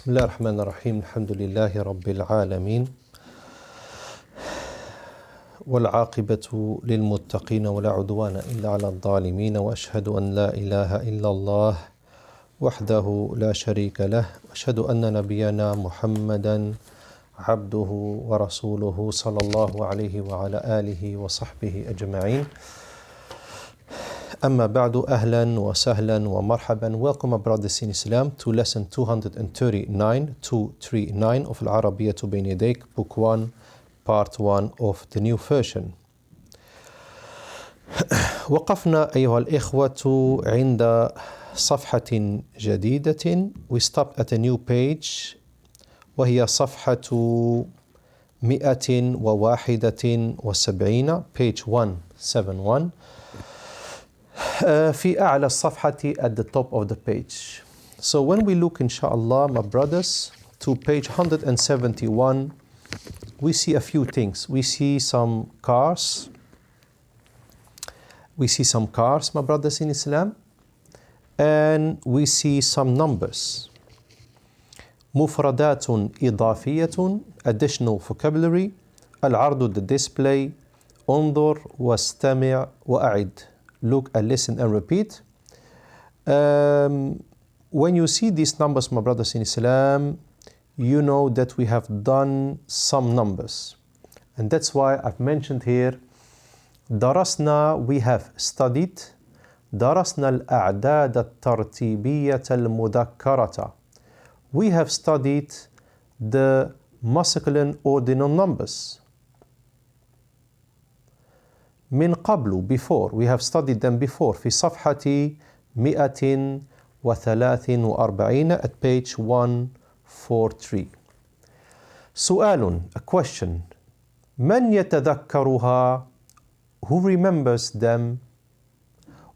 بسم الله الرحمن الرحيم الحمد لله رب العالمين والعاقبة للمتقين ولا عدوان إلا على الظالمين وأشهد أن لا إله إلا الله وحده لا شريك له وأشهد أن نبينا محمدا عبده ورسوله صلى الله عليه وعلى آله وصحبه أجمعين. أما بعد أهلا وسهلا ومرحبا. Welcome my brothers in Islam to lesson 239 of Arabiyyah to Bayna Yadayk, book 1, part 1 of the new version. وقفنا أيها الإخوة عند صفحة جديدة. We stopped at a new page وهي صفحة 171 page 171 في أعلى الصفحة at the top of the page. So when we look inshallah my brothers to page 171, we see a few things. We see some cars my brothers in Islam, and we see some numbers. مفردات إضافية, additional vocabulary. العرض, the display. انظر واستمع وأعد, look and listen and repeat. When you see these numbers my brothers in Islam, you know that we have done some numbers, and that's why I've mentioned here درسنا, we have studied. درسنا الأعداد الترتيبية المذكرة, we have studied the masculine ordinal numbers. من قبل, before, we have studied them before في صفحة 143 at page 143. سؤال, a question. من يتذكرها, who remembers them,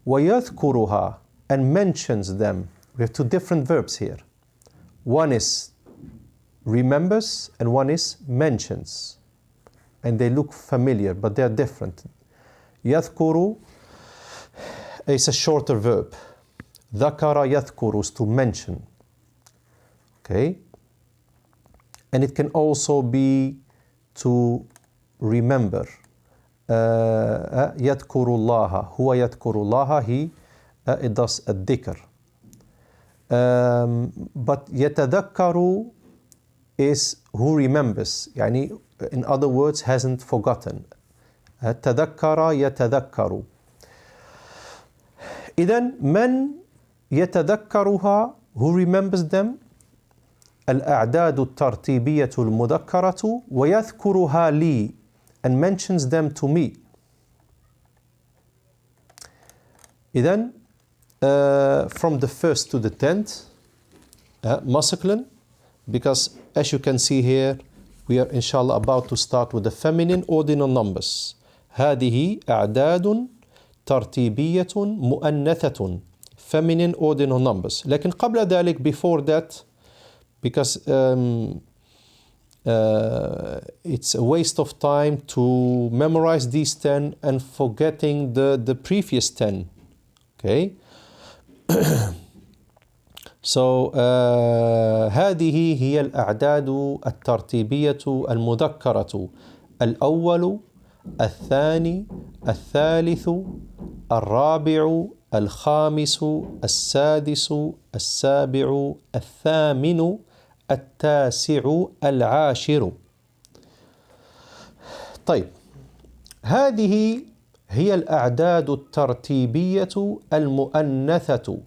ويذكرها, and mentions them. We have two different verbs here. One is remembers and one is mentions, and they look familiar but they are different. يذكر is a shorter verb. ذكر يذكر is to mention. Okay? And it can also be to remember. يذكر الله, هو يذكر الله, he it does الذكر. But يتذكر is who remembers, يعني in other words hasn't forgotten. تذكر يتذكر. إذن من يتذكرها, who remembers them, الأعداد الترتيبية المذكرة, ويذكرها لي, and mentions them to me. إذن from the first to the 10th, masculine, because as you can see here, we are inshallah about to start with the feminine ordinal numbers. هذه أعداد ترتيبية مؤنثة, feminine ordinal numbers. لكن قبل ذلك, before that, because it's a waste of time to memorize these 10 and forgetting the previous 10. Okay? So هذه هي الأعداد الترتيبية المذكرة. الأول, الثاني, الثالث, الرابع, الخامس, السادس, السابع, الثامن, التاسع, العاشر. طيب, هذه هي الأعداد الترتيبية المؤنثة.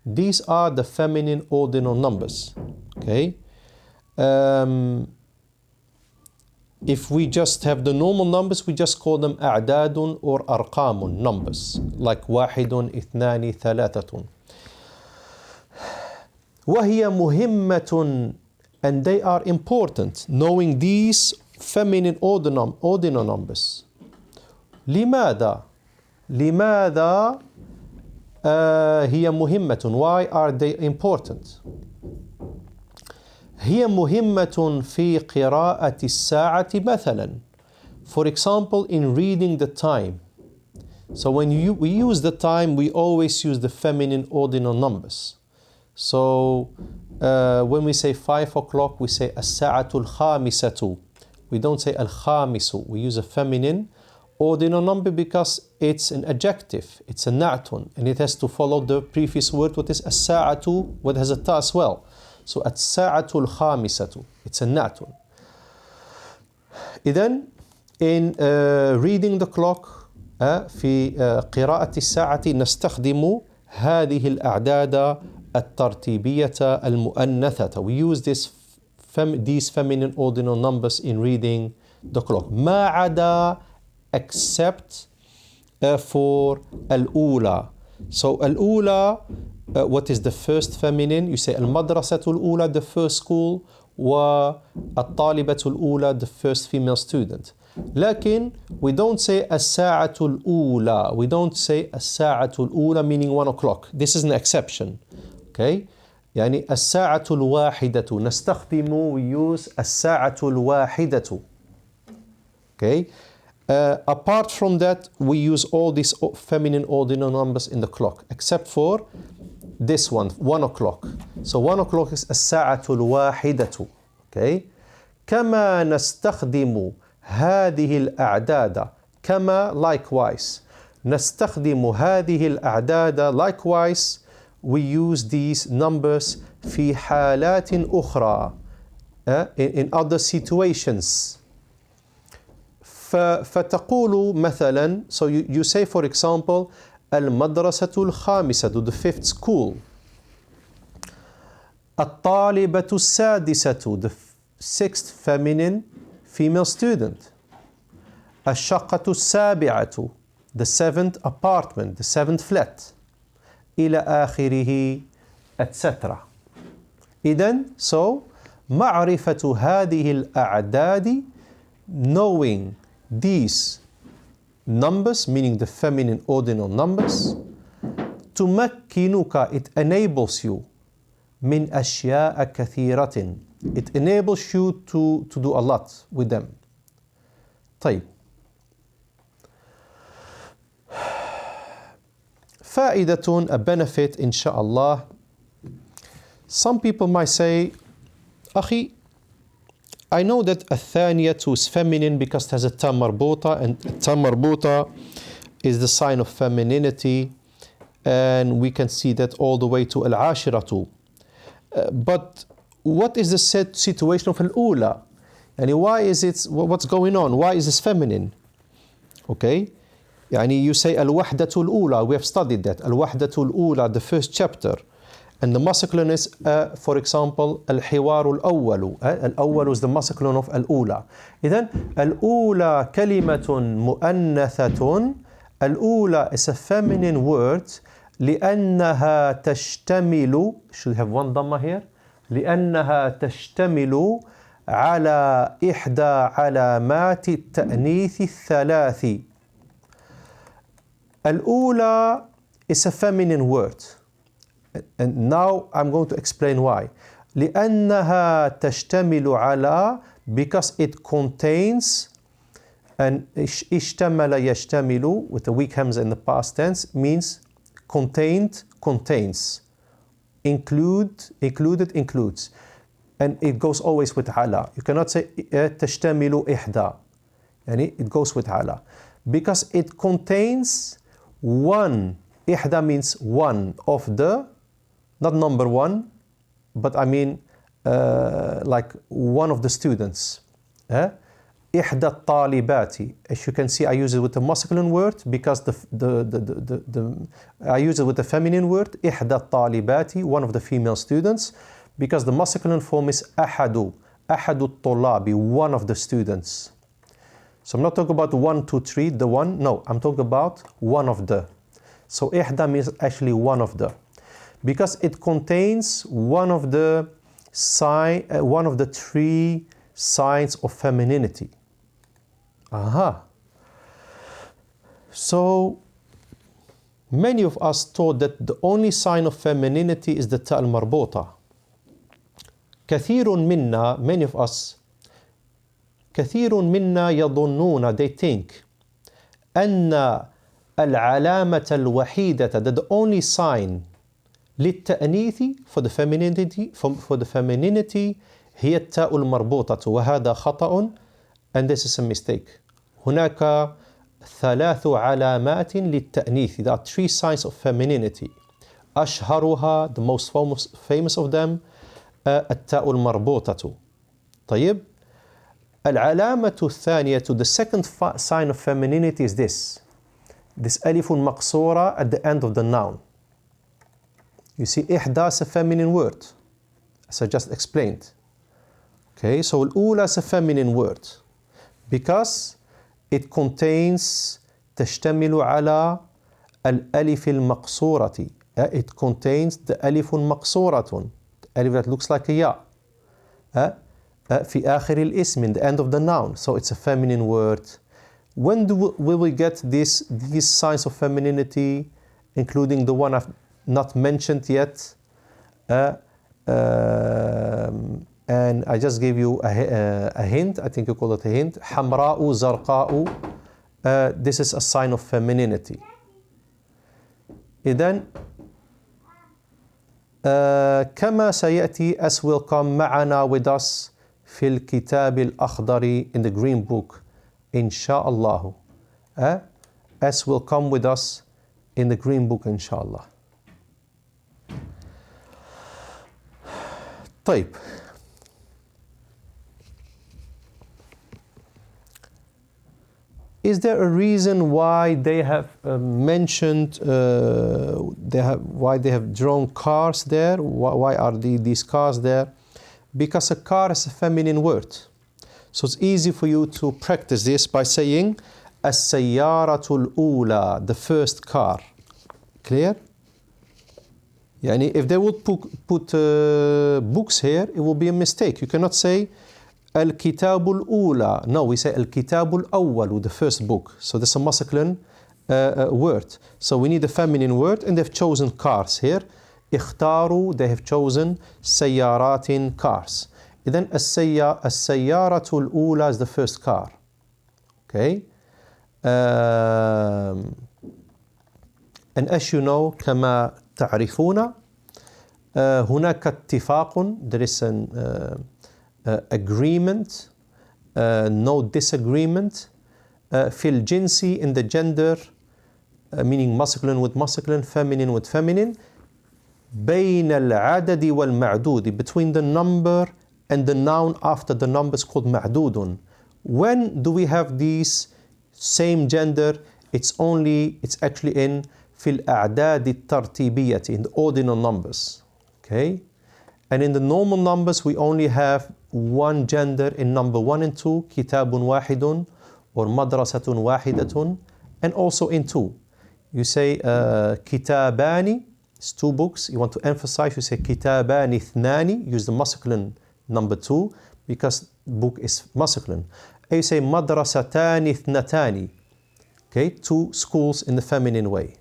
These are the feminine ordinal numbers. Okay? If we just have the normal numbers, we just call them أعداد or أرقام, numbers, like واحد, اثنان, ثلاثة. وهي مهمة, and they are important, knowing these feminine ordinal numbers. لماذا هي مهمة? Why are they important? هي مهمة في قراءة الساعة مثلا. For example, in reading the time. So when we use the time, we always use the feminine ordinal numbers. So when we say 5 o'clock, we say as-sa'atu al-khamisatu. We don't say al-khamisu. We use a feminine ordinal number because it's an adjective. It's a na'tun, and it has to follow the previous word, what is as-sa'atu, what has a ta as well. So as-sa'atu al-khamisatu. It's a na'tun. إذن in reading the clock في قراءة الساعة نستخدم هذه الأعداد الترتيبية المؤنثة. We use these feminine ordinal numbers in reading the clock. ما عدا except for الأولى. So الأولى, what is the first feminine? You say المدرسة الأولى, the first school, والطالبة الأولى, the first female student. لكن we don't say الساعة الأولى. We don't say الساعة الأولى meaning 1 o'clock. This is an exception. Okay? يعني الساعة الواحدة نستخدم, we use الساعة الواحدة. Okay? Apart from that, we use all these feminine ordinal numbers in the clock, except for this one, 1 o'clock. So 1 o'clock is الساعة الواحدة. Okay? كما نستخدم هذه الأعداد. كما likewise. نستخدم هذه الأعداد likewise. We use these numbers في حالات أخرى, in other situations. فتقول مثلا, so you say for example المدرسة الخامسة, the 5th school. الطالبة السادسة, the 6th feminine female student. الشقة السابعة, the 7th apartment, the 7th flat. إلى آخره, etc. إذن, so معرفة هذه الأعداد, knowing these numbers, meaning the feminine ordinal numbers, تمكنك, it enables you, من أشياء كثيرة, it enables you to do a lot with them. طيب. فائدة, a benefit, inshallah. Some people might say, أخي, I know that الثانية is feminine because it has a ta marbuta, and ta marbuta is the sign of femininity, and we can see that all the way to al-ashiratu. But what is the situation of al-ula? And why is it, what's going on? Why is this feminine? Okay? يعني you say al-wahdatu al-ula, we have studied that. Al-wahdatu al-ula, the first chapter. And the masculine is, for example, al-hiwaru al-awwalu. Al-awwalu is the masculine of al-ula. إذن al-ula kalimatun mu'annathatun. Al-ula is a feminine word. لأنها تشتمل, should have one dhamma here. لأنها تشتمل على إحدى علامات التأنيث الثلاث. Al-ula is a feminine word. And now I'm going to explain why. لأنها تشتمل على, because it contains, and اشتمل يشتمل with the weak hamza in the past tense means contained, contains, included, includes, and it goes always with على. You cannot say تشتمل إحدى, يعني it goes with على, because it contains one. إحدى means one of the, not number one, but I mean like one of the students. إحدى الطالبات. As you can see, I use it with the masculine word because I use it with the feminine word. إحدى الطالبات, one of the female students, because the masculine form is أحد. أحد الطلاب, one of the students. So I'm not talking about 1, 2, 3, the one. No, I'm talking about one of the. So إحدى means actually one of the, because it contains one of the three signs of femininity. Aha. So many of us thought that the only sign of femininity is the ta al-marbuta. كثير منا, many of us, كثير منا يظنون, they think, أن العلامة الوحيدة, that the only sign للتأنيث for the femininity هي التاء المربوطة وهذا خطأ and this is a mistake. هناك 3 علامات للتأنيث. There are 3 signs of femininity. أشهرها, the most famous of them, التاء المربوطة. طيب. العلامة الثانية, the second sign of femininity is this ألف مقصورة at the end of the noun. You see, إحدى is a feminine word, as I just explained. Okay, so الأولى is a feminine word because it contains تشتمل على الألف المقصورة. It contains the ألف مقصورة, ألف that looks like a ياء. في آخر الاسم, in the end of the noun. So it's a feminine word. When will we get these signs of femininity, including the one I've not mentioned yet? And I just gave you a hint. I think you call it a hint. حمراء زرقاء. This is a sign of femininity. إذن كما سيأتي, as will come معنا with us في الكتاب الأخضر, in the green book, إن شاء الله. As will come with us in the green book إن شاء الله. طيب. Is there a reason why they have mentioned, why they have drawn cars there? Why are these cars there? Because a car is a feminine word. So it's easy for you to practice this by saying السيارة الأولى, the first car. Clear? Yani if they would put books here, it will be a mistake. You cannot say الكتاب الأولى. No, we say الكتاب الأول, the first book. So this is a masculine word. So we need a feminine word, and they've chosen cars here. اختاروا, they have chosen سيارات, cars. إذن السيارة الأولى is the first car. Okay. And as you know, كما تعرفون, هناك اتفاق, there is an agreement, no disagreement, في الجنس, in the gender, meaning masculine with masculine, feminine with feminine, بين العدد والمعدود, between the number and the noun after the number is called معدود. When do we have these same gender? It's actually in في الأعداد الترتيبية, in the ordinal numbers. Okay? And in the normal numbers, we only have one gender in number 1 and 2, كتاب واحد, or مدرسة واحدة, and also in 2. You say كتابان, it's 2 books. You want to emphasize, you say كتابان اثنان, use the masculine number 2, because book is masculine. And you say مدرستان اثنتان, okay, 2 schools in the feminine way.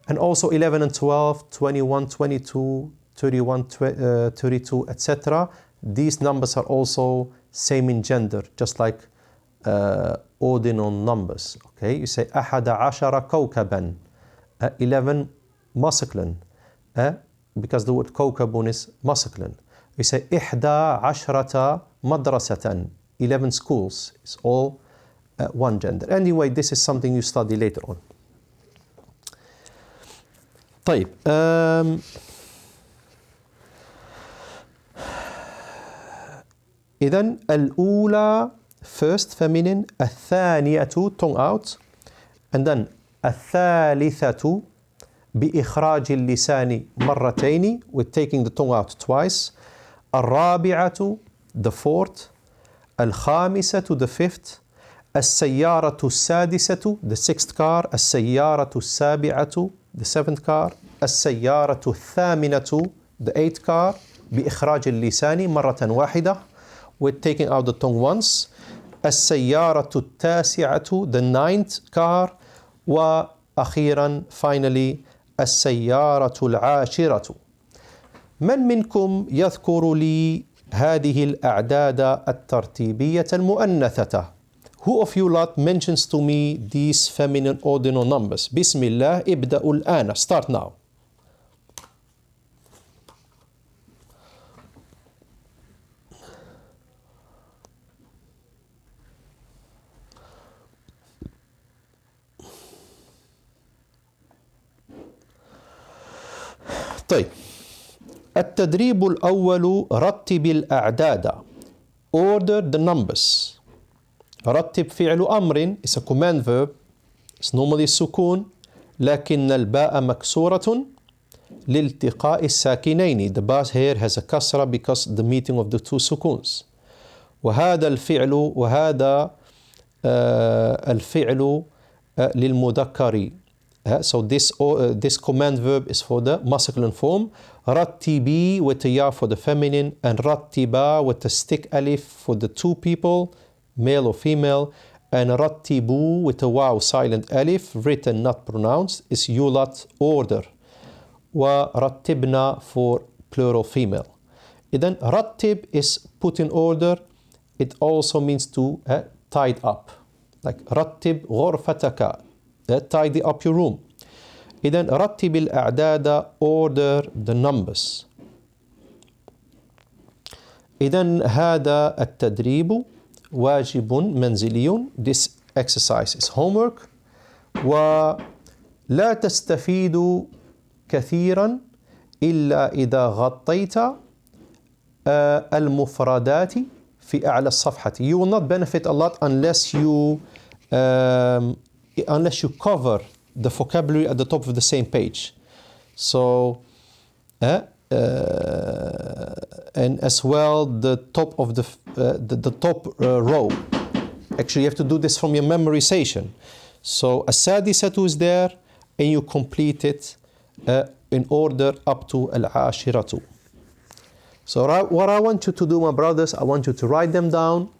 And also 11 and 12, 21, 22, 31, 32, etc. These numbers are also same in gender, just like ordinal numbers. Okay, you say أحد عشر كوكبا, 11 masculine, because the word كوكب is masculine. You say إحدى عشرة مدرسة, 11 schools. It's all one gender. Anyway, this is something you study later on. طيب. إذن الأولى, first feminine, الثانية, tongue out, and then الثالثة بإخراج اللسان مرتين, with taking the tongue out twice, الرابعة, the fourth, الخامسة, the fifth, السيارة السادسة, the sixth car, السيارة السابعة, the seventh car, السيارة الثامنة, the eighth car, بإخراج اللسان مرة واحدة, with taking out the tongue once, السيارة التاسعة, the ninth car, وأخيرا, finally, السيارة العاشرة. من منكم يذكر لي هذه الأعداد الترتيبية المؤنثة? Who of you lot mentions to me these feminine ordinal numbers? بسم الله, ابدأوا الآن. Start now. طيب التدريب الأول رتب الأعداد. Order the numbers. رتب فعل أمر is a command verb. It's normally سكون لكن الباء مكسورة لالتقاء الساكنين. The bar here has a كسرة because the meeting of the two سكونز. وهذا الفعل الفعل للمذكر. So this command verb is for the masculine form. رتبي with the ya for the feminine, and رتبا with the stick alif for the two people, male or female, and رتبوا with the wow silent alif, written not pronounced, is yulat order. ورتبنا for plural female. Then رتب is put in order. It also means to tied up. Like رتب غرفتك, tidy up your room. إذن رتب الأعداد, order the numbers. إذن هذا التدريب واجب منزلي. This exercise is homework. ولا تستفيد كثيرا إلا إذا غطيت المفردات في أعلى الصفحة. You will not benefit a lot unless you cover the vocabulary at the top of the same page. So and as well the top of the top row. Actually, you have to do this from your memorization. So السادسة is there, and you complete it in order up to العاشرة. So what I want you to do, my brothers, I want you to write them down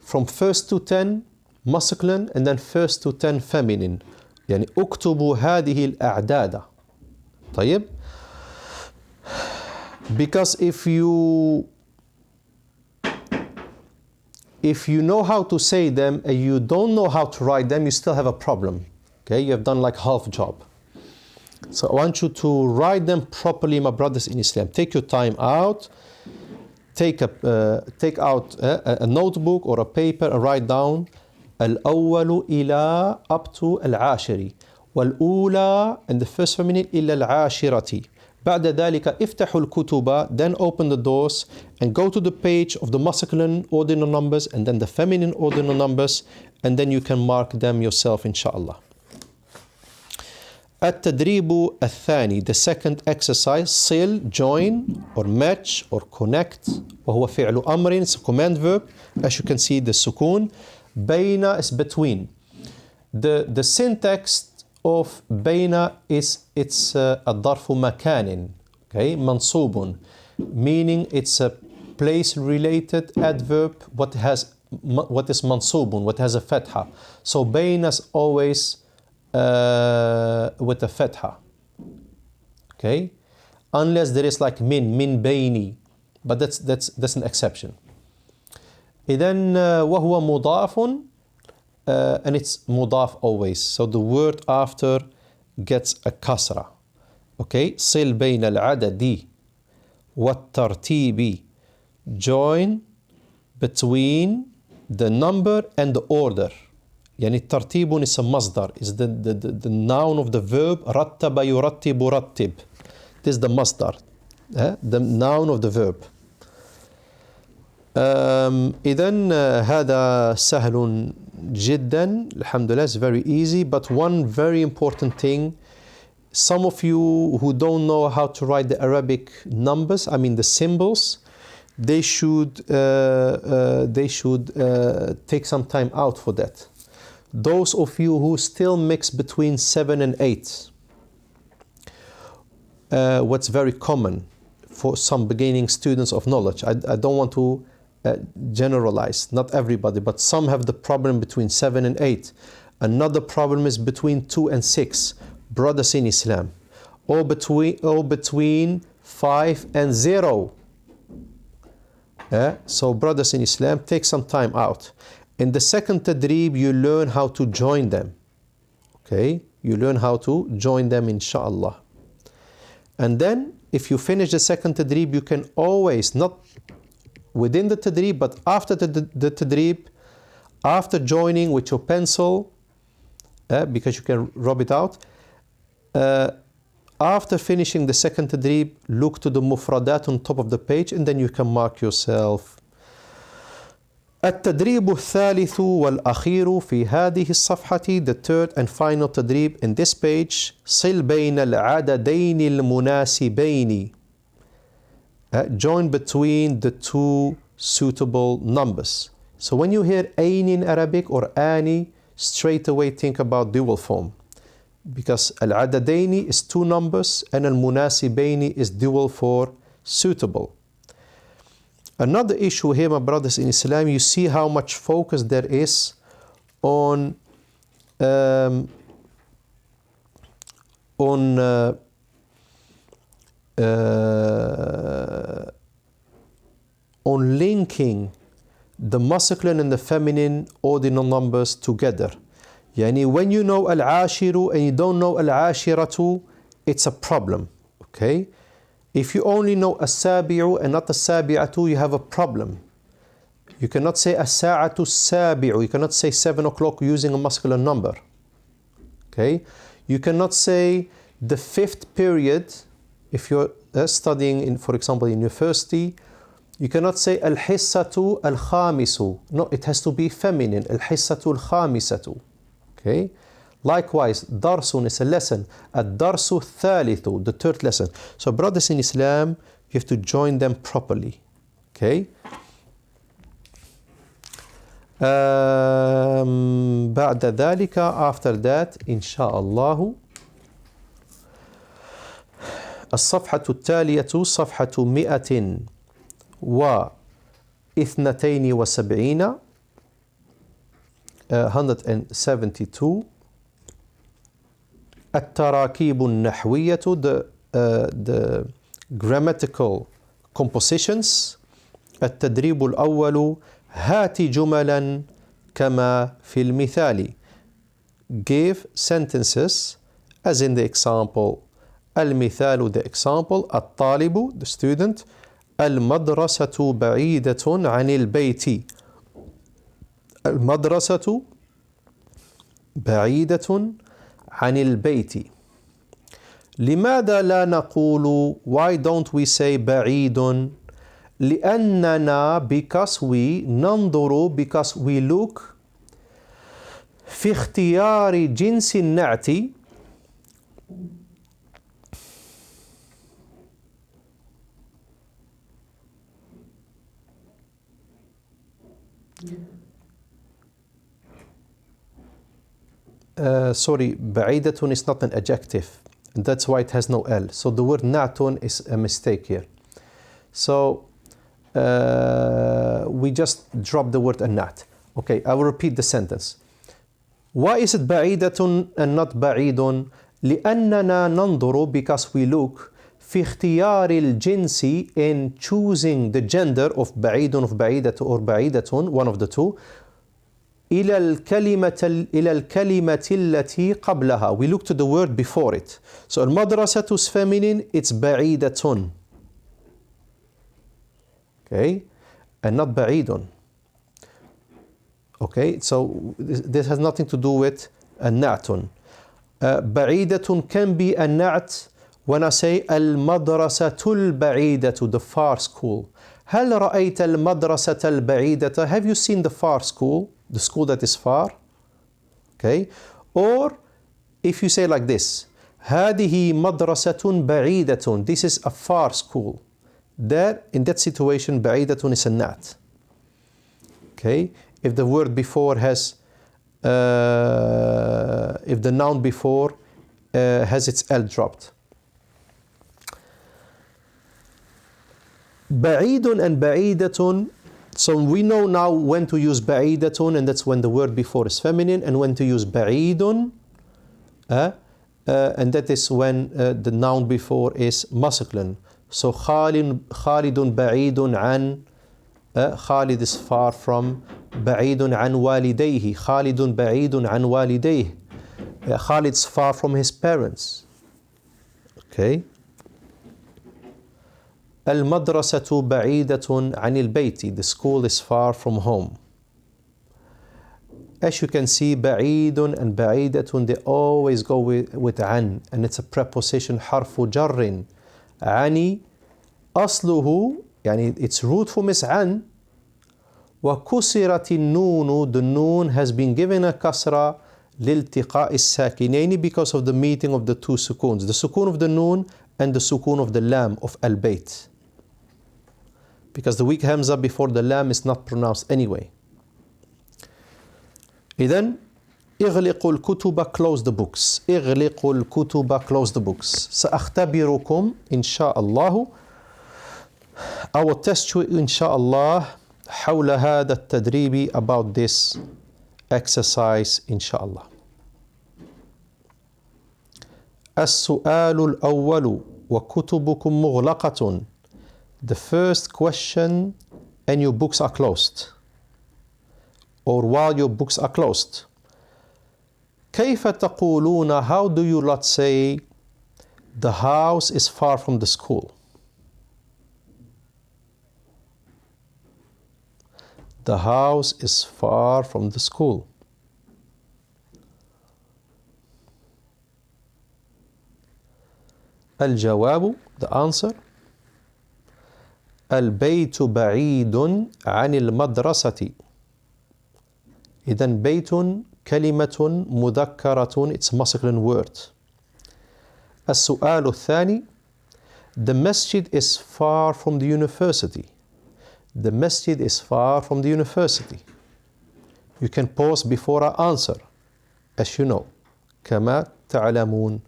from first to 10 masculine and then first to 10 feminine. يعني اكتبوا هذه الأعداد. طيب. Because if you know how to say them and you don't know how to write them, you still have a problem. Okay, you have done like half job. So I want you to write them properly, my brothers in Islam. Take your time out. Take out a notebook or a paper and write down الأول إلى up to العاشر. والأولى and the first feminine إلى العاشرة. بعد ذلك افتحوا الكتب, then open the doors and go to the page of the masculine ordinal numbers and then the feminine ordinal numbers, and then you can mark them yourself inshallah. التدريب الثاني, the second exercise, صل, join or match or connect, وهو فعل أمر, it's a command verb. As you can see, the سكون. Bayna is between. The syntax of Bayna is it's الظرف مكان, okay, منصوب, meaning it's a place related adverb what is منصوب, what has a fatha. So Bayna is always with a fatha, okay, unless there is like min bayni, but that's an exception. إذن وهو مضاف, and it's mudaf always, so the word after gets a kasra. Okay, صل بين العدد والترتيب, join between the number and the order. يعني الترتيب is a masdar, is the noun of the verb رتب يرتب رتب. This is the masdar, the noun of the verb. إذن هذا سهل جدا الحمد لله, it's very easy. But one very important thing, some of you who don't know how to write the Arabic numbers, I mean the symbols, they should take some time out for that. Those of you who still mix between 7 and 8, what's very common for some beginning students of knowledge, I don't want to generalize, not everybody, but some have the problem between 7 and 8. Another problem is between 2 and 6, brothers in Islam, or between 5 and 0. So brothers in Islam, take some time out. In the second tadrib, you learn how to join them. Okay, you learn how to join them inshallah. And then if you finish the second tadrib, you can always, not within the tadrib, but after the tadrib, after joining with your pencil, because you can rub it out, after finishing the second tadrib, look to the mufradat on top of the page and then you can mark yourself. التدريب الثالث والأخير في هذه الصفحة, the third and final تدريب in this page, صل بين العددين المناسبين. Join between the two suitable numbers. So when you hear ain in Arabic or ani, straight away think about dual form. Because al-adadaini is two numbers and al-munasibaini is dual for suitable. Another issue here, my brothers in Islam, you see how much focus there is on linking the masculine and the feminine ordinal numbers together. Yani when you know al-ashiru and you don't know al-ashiratu, it's a problem. Okay? If you only know as-sabi'u and not as-sabi'atu, you have a problem. You cannot say as-sa'atu as-sabi'u. You cannot say 7 o'clock using a masculine number. Okay? You cannot say the fifth period, if you're studying, in, for example, in university, you cannot say al-hissatu al-khamisu. No, it has to be feminine. Al-hissatu al-khamisatu. Okay? Likewise, darsun is a lesson. Ad-darsu thalithu, the third lesson. So brothers in Islam, you have to join them properly. Okay? بعد ذلك, after that, inshallah, الصفحة التالية صفحة 172 172. التراكيب النحوية, the grammatical compositions. التدريب الأول, هات جملا كما في المثال. Give sentences as in the example. المثال, the example. الطالب, the student. المدرسة بعيدة عن البيت. المدرسة بعيدة عن البيت. لماذا لا نقول, why don't we say بعيد? لأننا, because we, ننظر, because we look, في اختيار جنس النعت, sorry, بعيدة is not an adjective. That's why it has no L. So the word na'tun is a mistake here. So we just drop the word an-na'at. Okay, I will repeat the sentence. Why is it بعيدة and not بعيد? لأننا ننظر, because we look, في اختيار الجنس, in choosing the gender of بعيد, of بعيدة or بعيدة, one of the two, إلى الكلمة التي قبلها. We look to the word before it. So المدرسة is feminine, it's بعيدة. Okay? And not بعيد. Okay? So this has nothing to do with النعت. بعيدة can be a na'at when I say المدرسة البعيدة, the far school. هل رأيت المدرسة البعيدة? Have you seen the far school? The school that is far. Okay? Or if you say like this, هذه مدرسة بعيدة, this is a far school. There, in that situation, بعيدة is a na'at. Okay? If the word before has, if the noun before has its L dropped. بعيد and بعيدة. So we know now when to use بعيدة, and that's when the word before is feminine, and when to use بعيد, and that is when the noun before is masculine. So خالد بعيد عن, Khalid is far from, بعيد عن والديه, خالد بعيد عن والديه. Khalid's far from his parents. Okay? المدرسة بعيدة عن البيت, the school is far from home. As you can see, بعيد and بعيدة, they always go with عن, and it's a preposition حرف جر. عن أصله, يعني its root form is عن. وكسرت النون, the noon has been given a kasra لالتقاء الساكنين because of the meeting of the two sukoons, the sukoon of the noon and the sukoon of the lam of al-bayt. Because the weak hamza before the lam is not pronounced anyway. إذن اغلقوا الكتب, close the books. اغلقوا الكتب, close the books. سأختبركم إن شاء الله. I will test you إن شاء الله حول هذا التدريب, about this exercise إن شاء الله. السؤال الأول وكتبكم مغلقة. The first question, and your books are closed, or while your books are closed. كيف تقولون, how do you lot say the house is far from the school? The house is far from the school. الجواب, the answer. البيت بعيد عن المدرسة. إذن بيت كلمة مذكرة, it's masculine word. السؤال الثاني, the masjid is far from the university. The masjid is far from the university. You can pause before I answer, as you know. كما تعلمون.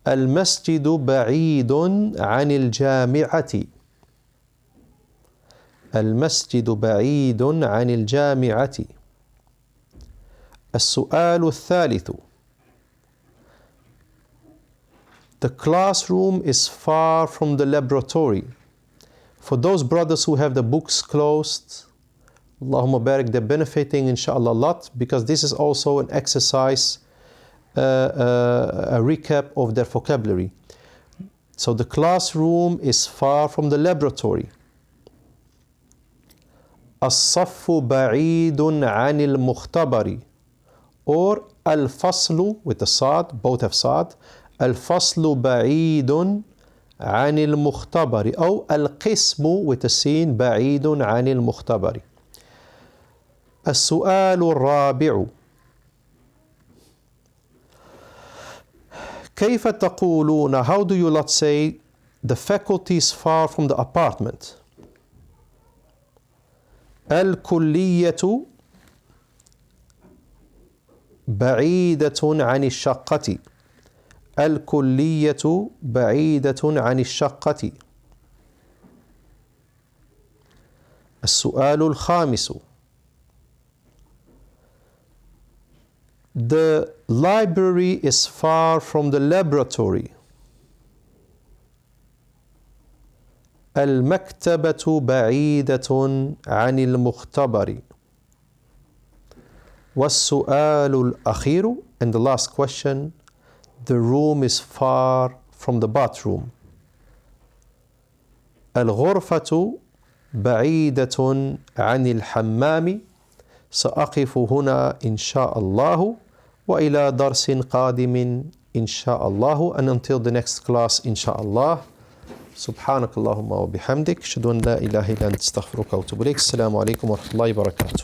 المسجد بعيد عن الجامعة. المسجد بعيد عن الجامعة. السؤال الثالث, the classroom is far from the laboratory. For those brothers who have the books closed, Allahumma barik, they're benefiting inshallah a lot, because this is also an exercise, a recap of their vocabulary. So the classroom is far from the laboratory. الصف بعيد عن المختبر, or الفصل with the sad, both have sad. الفصل بعيد عن المختبر, أو القسم with the sin, بعيد عن المختبر. السؤال الرابع, كيف تقولون, how do you lot say the faculty is far from the apartment? الكلية بعيدة عن الشقة. الكلية بعيدة عن الشقة. السؤال الخامس, the library is far from the laboratory. المكتبة بعيدة عن المختبر. والسؤال الأخير, and the last question, the room is far from the bathroom. الغرفة بعيدة عن الحمام. سأقف هنا إن شاء الله، وإلى درس قادم إن شاء الله. And until the next class إن شاء الله. سبحانك اللهم وبحمدك أشهد أن لا إله إلا أنت أستغفرك وأتوب إليك. السلام عليكم ورحمة الله وبركاته.